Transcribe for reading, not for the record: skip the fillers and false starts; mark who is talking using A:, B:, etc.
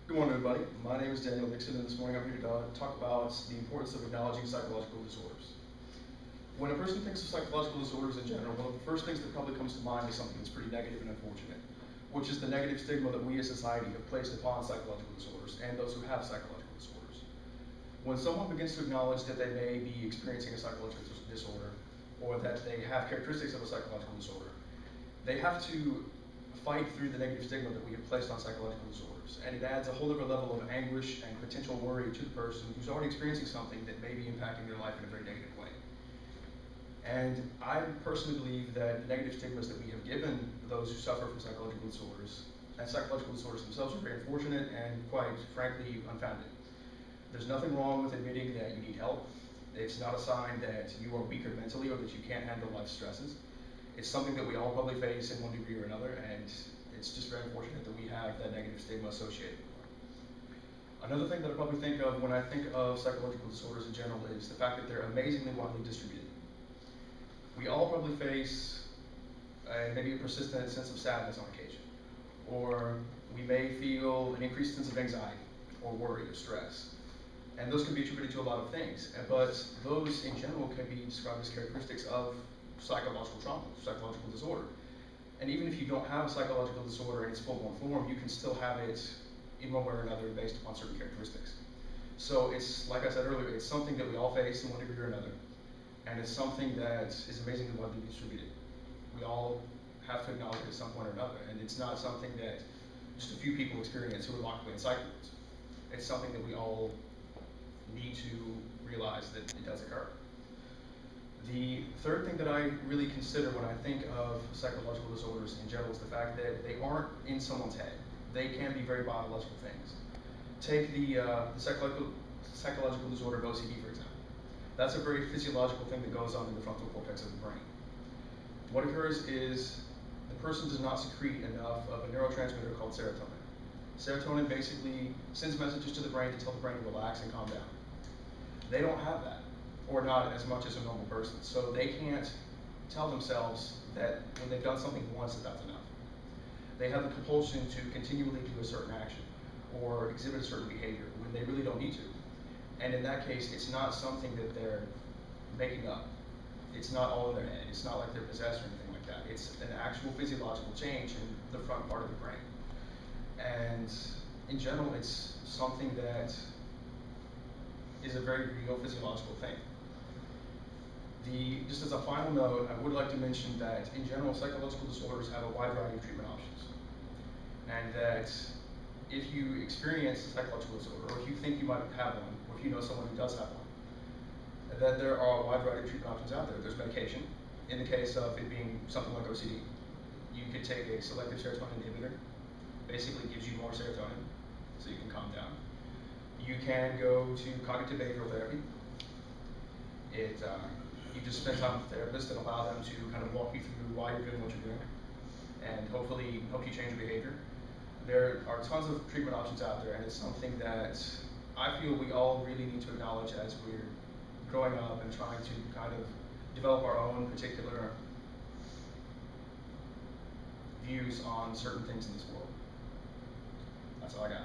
A: Good morning, everybody. My name is Daniel Nixon, and this morning I'm here to talk about the importance of acknowledging psychological disorders. When a person thinks of psychological disorders in general, one of the first things that probably comes to mind is something that's pretty negative and unfortunate, which is the negative stigma that we as society have placed upon psychological disorders and those who have psychological disorders. When someone begins to acknowledge that they may be experiencing a psychological disorder, or that they have characteristics of a psychological disorder, they have to fight through the negative stigma that we have placed on psychological disorders. And it adds a whole other level of anguish and potential worry to the person who's already experiencing something that may be impacting their life in a very negative way. And I personally believe that the negative stigmas that we have given those who suffer from psychological disorders and psychological disorders themselves are very unfortunate and, quite frankly, unfounded. There's nothing wrong with admitting that you need help. It's not a sign that you are weaker mentally or that you can't handle life's stresses. It's something that we all probably face in one degree or another, and it's just very unfortunate that we have that negative stigma associated with it. Another thing that I probably think of when I think of psychological disorders in general is the fact that they're amazingly widely distributed. We all probably face maybe a persistent sense of sadness on occasion, or we may feel an increased sense of anxiety or worry or stress. And those can be attributed to a lot of things, but those in general can be described as characteristics of psychological trauma, psychological disorder. And even if you don't have a psychological disorder in its full-blown form, you can still have it in one way or another based upon certain characteristics. So it's, like I said earlier, it's something that we all face in one degree or another, and it's something that is amazingly widely distributed. We all have to acknowledge it at some point or another, and it's not something that just a few people experience who are locked away in psych wards. It's something that we all need to realize that it does occur. The third thing that I really consider when I think of psychological disorders in general is the fact that they aren't in someone's head. They can be very biological things. Take the psychological disorder of OCD, for example. That's a very physiological thing that goes on in the frontal cortex of the brain. What occurs is the person does not secrete enough of a neurotransmitter called serotonin. Serotonin basically sends messages to the brain to tell the brain to relax and calm down. They don't have that, or not as much as a normal person. So they can't tell themselves that when they've done something once that that's enough. They have the compulsion to continually do a certain action or exhibit a certain behavior when they really don't need to. And in that case, it's not something that they're making up. It's not all in their head. It's not like they're possessed or anything like that. It's an actual physiological change in the front part of the brain. And in general, it's something that is a very real physiological thing. Just as a final note, I would like to mention that in general, psychological disorders have a wide variety of treatment options. And that if you experience a psychological disorder, or if you think you might have one, or if you know someone who does have one, that there are a wide variety of treatment options out there. There's medication. In the case of it being something like OCD, you could take a selective serotonin inhibitor. Basically gives you more serotonin, so you can calm down. You can go to cognitive behavioral therapy. You just spend time with a therapist and allow them to kind of walk you through why you're doing what you're doing, and hopefully help you change your behavior. There are tons of treatment options out there, and it's something that I feel we all really need to acknowledge as we're growing up and trying to kind of develop our own particular views on certain things in this world. That's all I got.